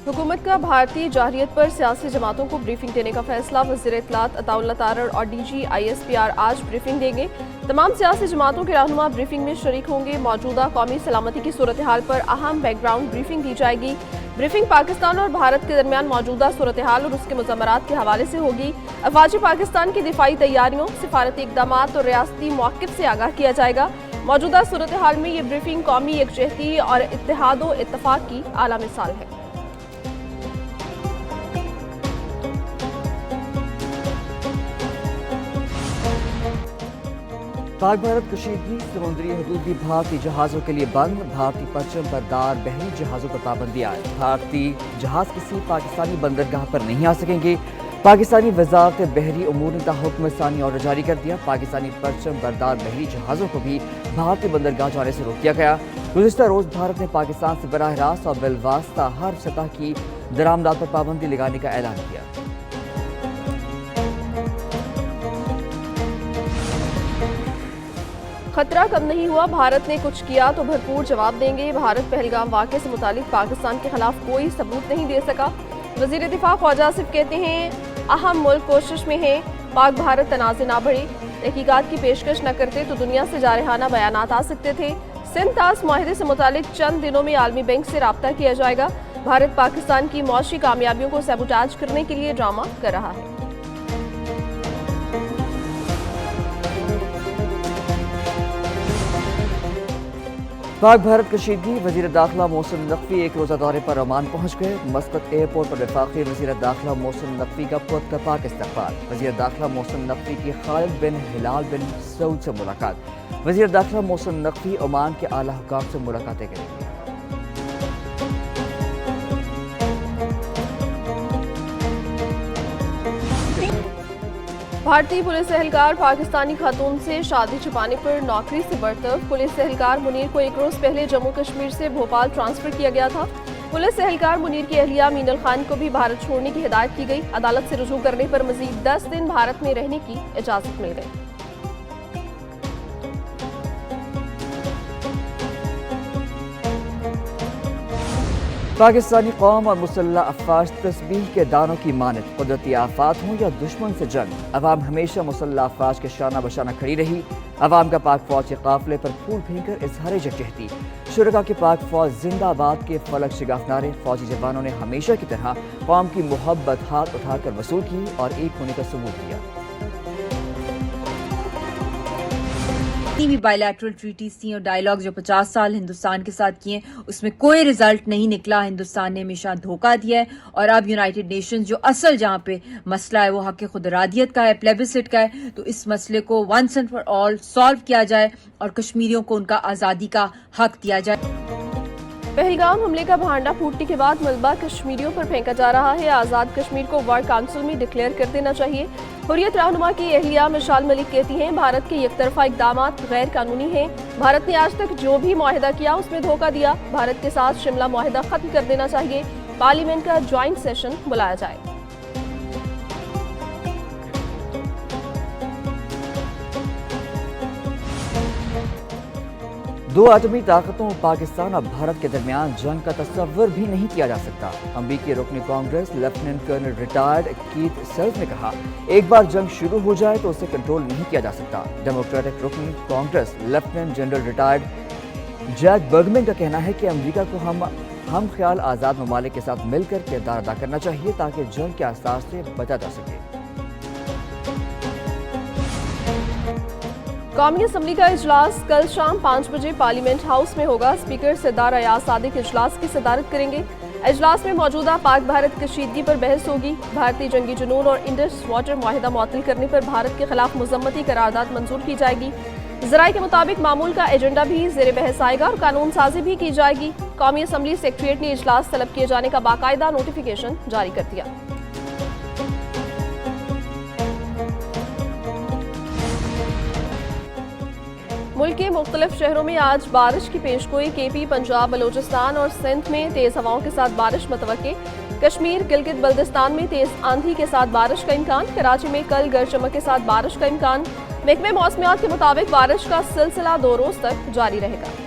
हुकूमत का भारतीय जारहियत पर सियासी जमातों को ब्रीफिंग देने का फैसला। वज़ीर इत्तलात अताउल्लाह तारड़ और DG ISPR आज ब्रीफिंग देंगे। तमाम सियासी जमातों के रहनुमा ब्रीफिंग में शरीक होंगे। मौजूदा कौमी सलामती की सूरत हाल पर अहम बैकग्राउंड ब्रीफिंग दी जाएगी। ब्रीफिंग पाकिस्तान और भारत के दरमियान मौजूदा सूरत हाल और उसके मुज़म्मरात के हवाले से होगी। अफवाज पाकिस्तान की दिफाई तैयारियों, सिफारती इक़दामात और रियासती मौक़िफ़ से आगाह किया जाएगा। मौजूदा सूरत हाल में ये ब्रीफिंग कौमी यकजहती और इत्तेहाद व इत्तफ़ाक़ की आला मिसाल है। पाक भारत कशीदगी, समुद्री हदूद भी भारतीय जहाज़ों के लिए बंद। भारतीय परचम बरदार बहरी जहाज़ों पर पाबंदी आए। भारतीय जहाज़ किसी पाकिस्तानी बंदरगाह पर नहीं आ सकेंगे। पाकिस्तानी वज़ारत बहरी उमूर ने हुक्म सानी ऑर्डर जारी कर दिया। पाकिस्तानी परचम बरदार बहरी जहाज़ों को भी भारतीय बंदरगाह जाने से रोक दिया गया। गुज़िश्ता रोज़ भारत ने पाकिस्तान से बराह रास्त और बिलवास्ता हर सतह की दरामदात पर पाबंदी लगाने का ऐलान किया। खतरा कम नहीं हुआ, भारत ने कुछ किया तो भरपूर जवाब देंगे। भारत पहलगाम वाक़े से मुतालिक पाकिस्तान के खिलाफ कोई सबूत नहीं दे सका। वज़ीर दिफा ख्वाजा आसिफ कहते हैं अहम मुल्क कोशिश में है पाक भारत तनाज़े ना बढ़े। तहकीकात की पेशकश न करते तो दुनिया से जारहाना बयानात आ सकते थे। सिंध तास मुआहदे से मुतालिक चंद दिनों में आलमी बैंक से राब्ता किया जाएगा। भारत पाकिस्तान की मौशी कामयाबियों को सबूटाज करने के लिए ड्रामा कर रहा है। पाक भारत कशीदगी, वज़ीर दाखिला मोहसिन नकवी एक रोज़ा दौरे पर ओमान पहुँच गए। मस्कत एयरपोर्ट पर वफाकी वज़ीर दाखिला मोहसिन नकवी का पुरतपाक इस्तकबाल। वज़ीर दाखिला मोहसिन नकवी की खालिद बिन हिलाल बिन सऊद से मुलाकात। वज़ीर दाखिला मोहसिन नकवी ओमान के आला हुकाम से मुलाकातें करेंगे। भारतीय पुलिस एहलकार पाकिस्तानी खातून से शादी छुपाने पर नौकरी से बर्तरफ। पुलिस एहलकार मुनीर को एक रोज पहले जम्मू कश्मीर से भोपाल ट्रांसफर किया गया था। पुलिस एहलकार मुनीर की अहलिया मीनल खान को भी भारत छोड़ने की हिदायत की गई। अदालत से रुजू करने पर मजीद 10 दिन भारत में रहने की इजाजत मिल गई। पाकिस्तानी कौम और मुसल्लह अफवाज तस्बीह के दानों की मानद, कुदरती आफात हों या दुश्मन से जंग, अवाम हमेशा मुसल्लह अफवाज के शाना बशाना खड़ी रही। अवाम का पाक फौज के काफिले पर फूल फेंकर इजहार यकजहती। शुरका के पाक फौज जिंदाबाद के फलक शिगाफ नारे फौजी जवानों ने हमेशा की तरह कौम की मोहब्बत हाथ उठाकर वसूल की और एक होने का सबूत दिया। भी बायलैटरल ट्रीटीज थी और डायलॉग जो 50 साल हिंदुस्तान के साथ किए उसमें कोई रिजल्ट नहीं निकला। हिंदुस्तान ने हमेशा धोखा दिया है और अब यूनाइटेड नेशंस जो असल जहां पे मसला है वो हक खुदरादियत का है, प्लेबिसिट का है, तो इस मसले को once and for all solve किया जाए और कश्मीरियों को उनका आज़ादी का हक दिया जाए। पहलगाम हमले का भांडा फूटने के बाद मलबा कश्मीरियों पर फेंका जा रहा है। आज़ाद कश्मीर को वर्ल्ड काउंसिल में डिक्लेयर कर देना चाहिए। हुर्रियत रहनुमा की एहलिया मिशाल मलिक कहती हैं भारत के एकतरफा इक़दामात गैर कानूनी हैं। भारत ने आज तक जो भी मुआहिदा किया उसमें धोखा दिया। भारत के साथ शिमला मुआहिदा खत्म कर देना चाहिए। पार्लियामेंट का ज्वाइंट सेशन बुलाया जाए। दो आटमी ताकतों पाकिस्तान और भारत के दरमियान जंग का तस्वर भी नहीं किया जा सकता। अमरीकी रुकन Congress lieutenant colonel retired Keith Self ने कहा एक बार जंग शुरू हो जाए तो उसे कंट्रोल नहीं किया जा सकता। डेमोक्रेटिक रुकन Congress lieutenant general retired Jack Bergman का कहना है कि अमरीका को हम ख्याल आज़ाद ममालिक के साथ मिलकर किरदार अदा करना चाहिए ताकि जंग के आसार से बचा जा सके। कौमी असम्बली का इजलास कल शाम 5 बजे पार्लियामेंट हाउस में होगा। स्पीकर सरदार अयाज सादिक इजलास की सदारत करेंगे। इजलास में मौजूदा पाक भारत कशीदगी पर बहस होगी। भारतीय जंगी जुनून और इंडस वाटर मुआहिदा मुअत्तल करने पर भारत के खिलाफ मुज़म्मती करारदाद मंजूर की जाएगी। ज़राए के मुताबिक मामूल का एजेंडा भी ज़ेर बहस आएगा और कानून साजी भी की जाएगी। कौमी असम्बली सेक्रेटरीट ने इजलास तलब किए जाने का बाकायदा नोटिफिकेशन जारी कर दिया। मुल्क के मुख्तलिफ शहरों में आज बारिश की पेशगोई। KP, पंजाब, बलोचिस्तान और सिंध में तेज हवाओं के साथ बारिश मुतवक्के। कश्मीर, गिलगित बल्तिस्तान में तेज आंधी के साथ बारिश का इम्कान। कराची में कल गरज चमक के साथ बारिश का इम्कान। महकमे मौसमियात के मुताबिक बारिश का सिलसिला 2 रोज तक जारी रहेगा।